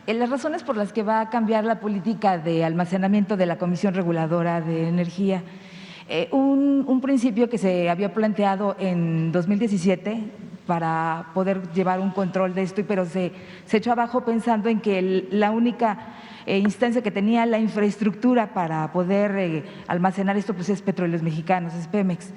Las razones por las que va a cambiar la política de almacenamiento de la Comisión Reguladora de Energía. Un principio que se había planteado en 2017 para poder llevar un control de esto, pero se echó abajo pensando en que la única instancia que tenía la infraestructura para poder almacenar esto pues es Petróleos Mexicanos, es Pemex.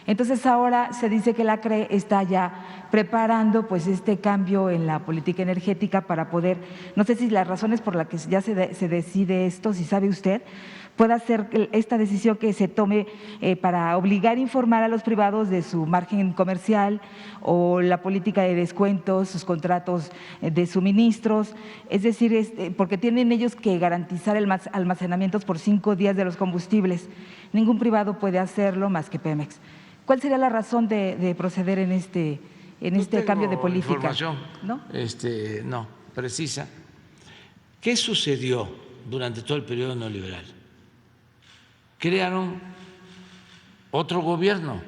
Entonces ahora se dice que la CRE está ya preparando pues este cambio en la política energética para poder, no sé si las razones por las que ya se decide esto, si sabe usted, pueda ser esta decisión que se tome para obligar a informar a los privados de su margen comercial o la política de descuentos, sus contratos de suministros, es decir, porque tienen ellos que garantizar el almacenamientos por 5 días de los combustibles. Ningún privado puede hacerlo más que Pemex. ¿Cuál sería la razón de proceder en este cambio de política? Información, ¿no? No, precisa. ¿Qué sucedió durante todo el periodo neoliberal? Crearon otro gobierno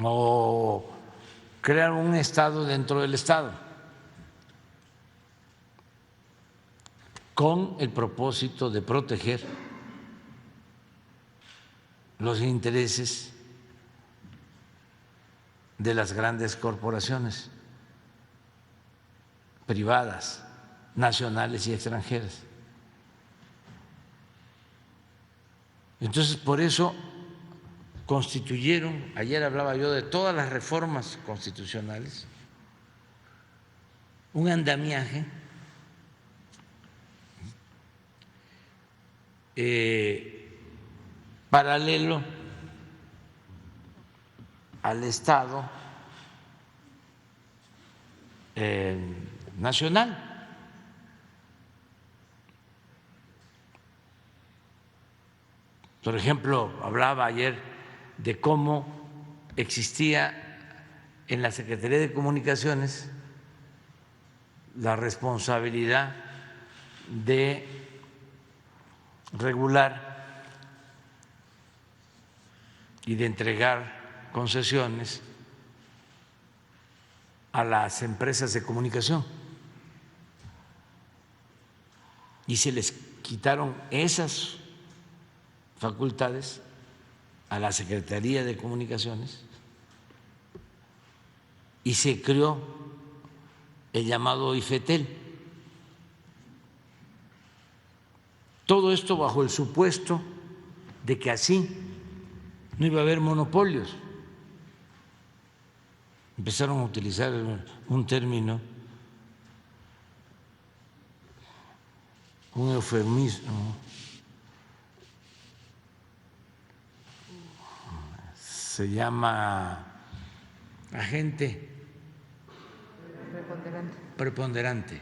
o crearon un Estado dentro del Estado con el propósito de proteger los intereses de las grandes corporaciones privadas, nacionales y extranjeras. Entonces, por eso constituyeron, ayer hablaba yo de todas las reformas constitucionales, un andamiaje paralelo al Estado nacional. Por ejemplo, hablaba ayer de cómo existía en la Secretaría de Comunicaciones la responsabilidad de regular y de entregar concesiones a las empresas de comunicación. Y se les quitaron esas facultades a la Secretaría de Comunicaciones y se creó el llamado IFETEL. Todo esto bajo el supuesto de que así no iba a haber monopolios. Empezaron a utilizar un término, un eufemismo, se llama agente preponderante.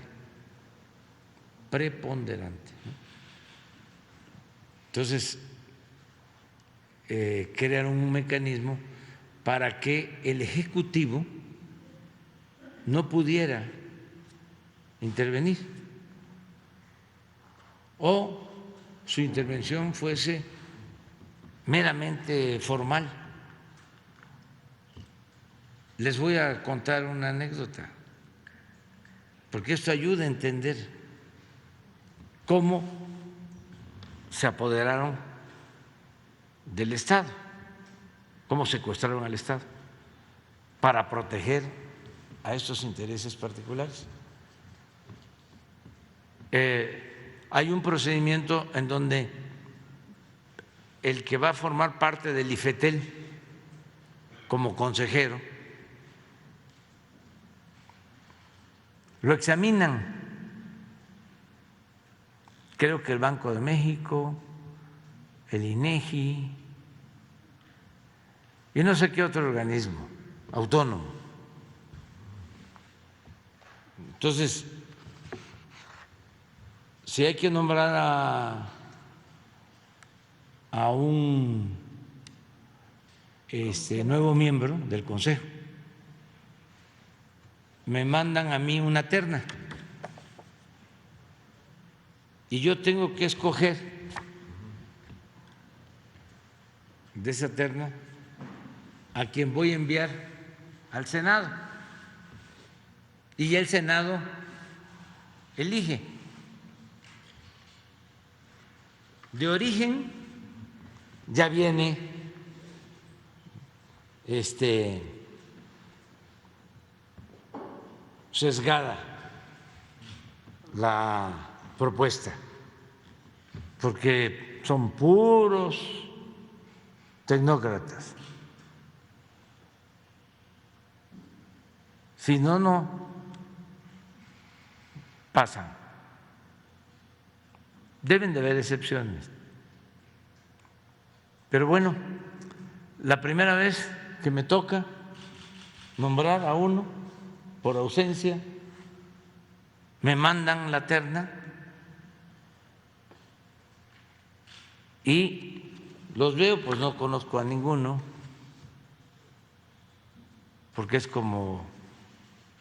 Entonces, crearon un mecanismo para que el Ejecutivo no pudiera intervenir o su intervención fuese meramente formal. Les voy a contar una anécdota, porque esto ayuda a entender cómo se apoderaron del Estado, cómo secuestraron al Estado para proteger a estos intereses particulares. Hay un procedimiento en donde el que va a formar parte del IFETEL como consejero lo examinan, creo que el Banco de México, el INEGI y no sé qué otro organismo autónomo. Entonces, si hay que nombrar a un nuevo miembro del Consejo, me mandan a mí una terna y yo tengo que escoger de esa terna a quien voy a enviar al Senado, y el Senado elige. De origen ya viene sesgada la propuesta, porque son puros tecnócratas. Si no, no pasan. Deben de haber excepciones. Pero bueno, la primera vez que me toca nombrar a uno por ausencia, me mandan la terna y los veo, pues no conozco a ninguno, porque es como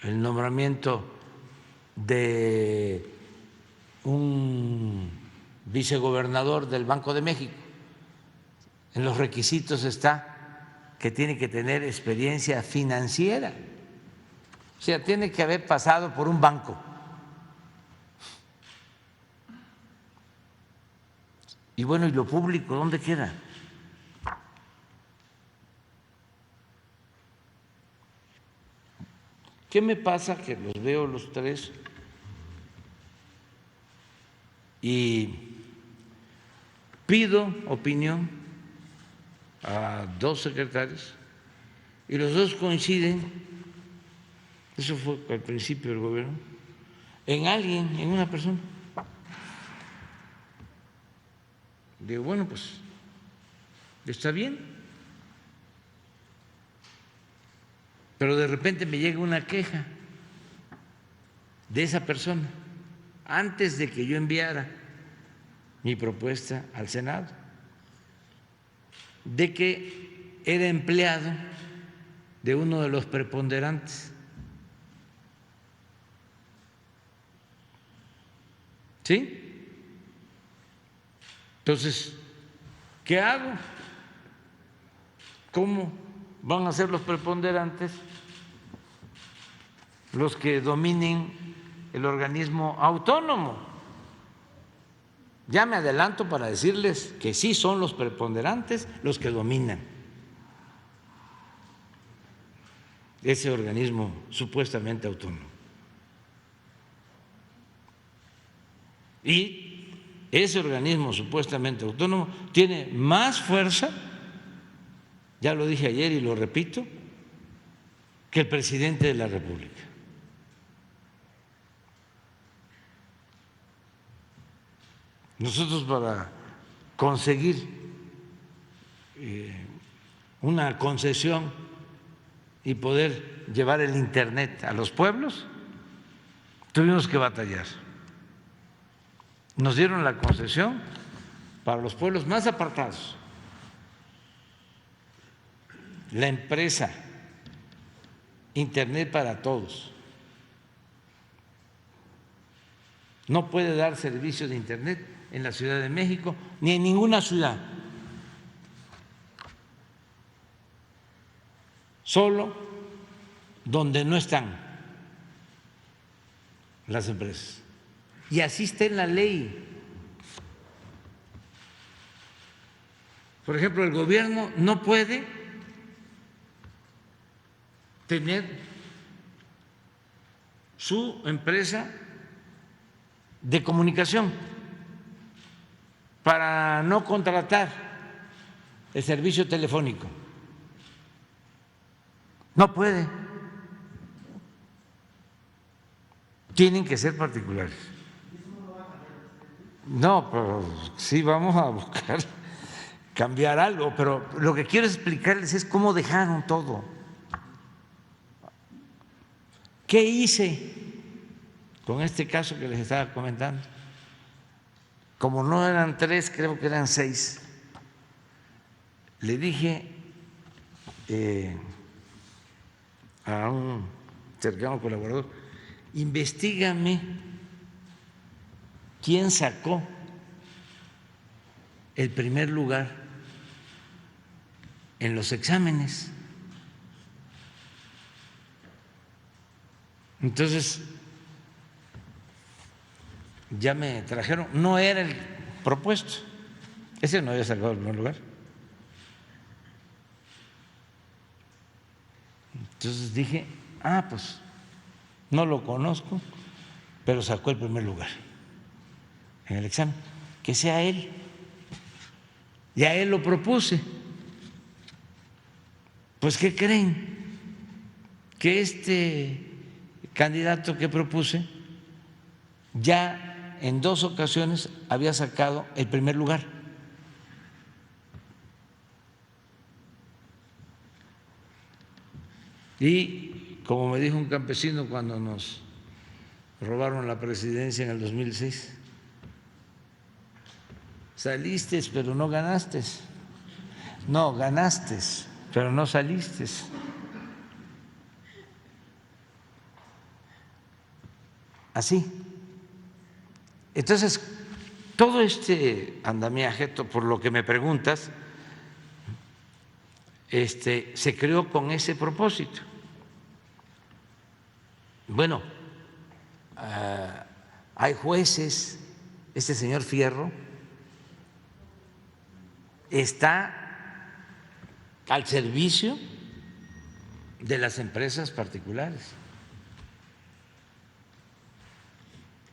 el nombramiento de un vicegobernador del Banco de México. En los requisitos está que tiene que tener experiencia financiera, o sea, tiene que haber pasado por un banco. Y bueno, ¿y lo público dónde queda? ¿Qué me pasa? Que los veo los tres y pido opinión a dos secretarios y los dos coinciden, eso fue al principio del gobierno, en alguien, en una persona. Digo, bueno, pues está bien, pero de repente me llega una queja de esa persona antes de que yo enviara mi propuesta al Senado, de que era empleado de uno de los preponderantes. ¿Sí? Entonces, ¿qué hago? ¿Cómo van a ser los preponderantes los que dominen el organismo autónomo? Ya me adelanto para decirles que sí son los preponderantes los que dominan ese organismo supuestamente autónomo. Y ese organismo supuestamente autónomo tiene más fuerza, ya lo dije ayer y lo repito, que el presidente de la República. Nosotros, para conseguir una concesión y poder llevar el Internet a los pueblos, tuvimos que batallar. Nos dieron la concesión para los pueblos más apartados. La empresa Internet para Todos no puede dar servicio de Internet en la Ciudad de México ni en ninguna ciudad, solo donde no están las empresas. Y así está en la ley. Por ejemplo, el gobierno no puede tener su empresa de comunicación para no contratar el servicio telefónico. No puede. Tienen que ser particulares. No, pero sí vamos a buscar cambiar algo, pero lo que quiero explicarles es cómo dejaron todo. ¿Qué hice con este caso que les estaba comentando? Como no eran 3, creo que eran 6, le dije a un cercano colaborador: investígame quién sacó el primer lugar en los exámenes. Entonces, ya me trajeron, no era el propuesto, ese no había sacado el primer lugar. Entonces dije, pues no lo conozco, pero sacó el primer lugar en el examen, que sea él. Y a él lo propuse. Pues, ¿qué creen? Que este candidato que propuse ya en 2 ocasiones había sacado el primer lugar. Y como me dijo un campesino cuando nos robaron la presidencia en el 2006, saliste pero no ganaste, no, ganaste pero no saliste. Así. Entonces, todo este andamiaje, por lo que me preguntas, se creó con ese propósito. Bueno, hay jueces, este señor Fierro está al servicio de las empresas particulares.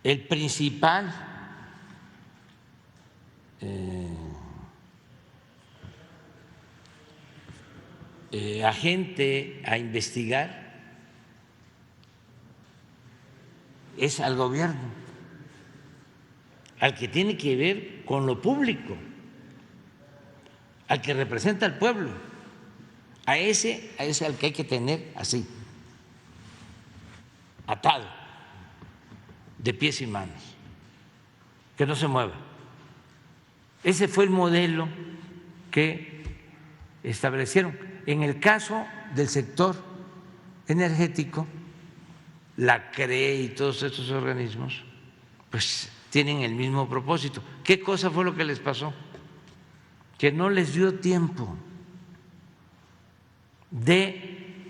El principal agente a investigar es al gobierno, al que tiene que ver con lo público, al que representa al pueblo, a ese al que hay que tener así, atado, de pies y manos, que no se mueva. Ese fue el modelo que establecieron. En el caso del sector energético, la CRE y todos estos organismos, pues tienen el mismo propósito. ¿Qué cosa fue lo que les pasó? Que no les dio tiempo de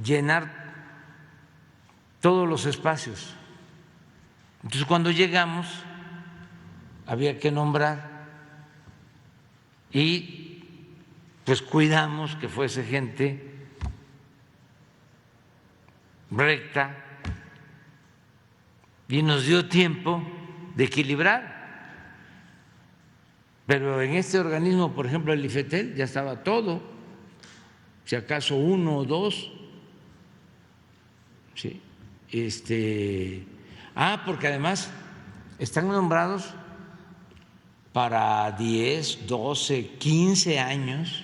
llenar todos los espacios. Entonces, cuando llegamos, había que nombrar y pues cuidamos que fuese gente recta y nos dio tiempo de equilibrar. Pero en este organismo, por ejemplo, el IFETEL, ya estaba todo, si acaso 1 o 2. ¿Sí? Porque además están nombrados para 10, 12, 15 años.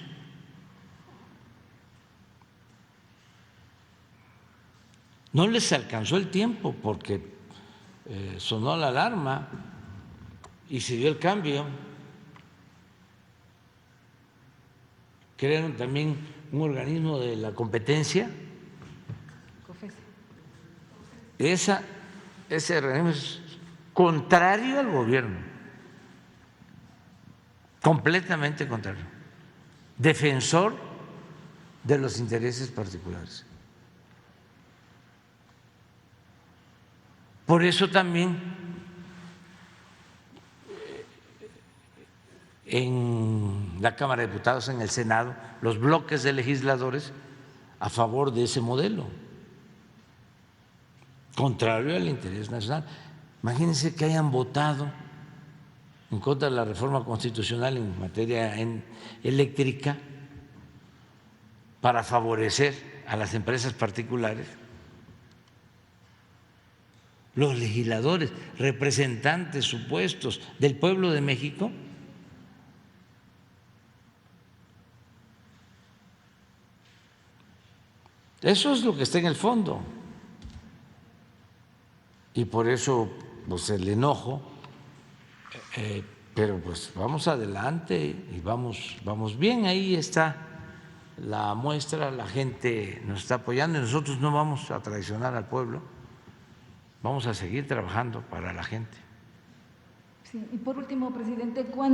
No les alcanzó el tiempo porque sonó la alarma y se dio el cambio. Crearon también un organismo de la competencia. Ese organismo es contrario al gobierno, completamente contrario, defensor de los intereses particulares. Por eso también en la Cámara de Diputados, en el Senado, los bloques de legisladores a favor de ese modelo, contrario al interés nacional. Imagínense que hayan votado en contra de la reforma constitucional en materia eléctrica para favorecer a las empresas particulares. Los legisladores, representantes supuestos del pueblo de México, eso es lo que está en el fondo. Y por eso pues el enojo, pero pues vamos adelante y vamos bien. Ahí está la muestra, la gente nos está apoyando y nosotros no vamos a traicionar al pueblo. Vamos a seguir trabajando para la gente. Sí, y por último, presidente, ¿cuándo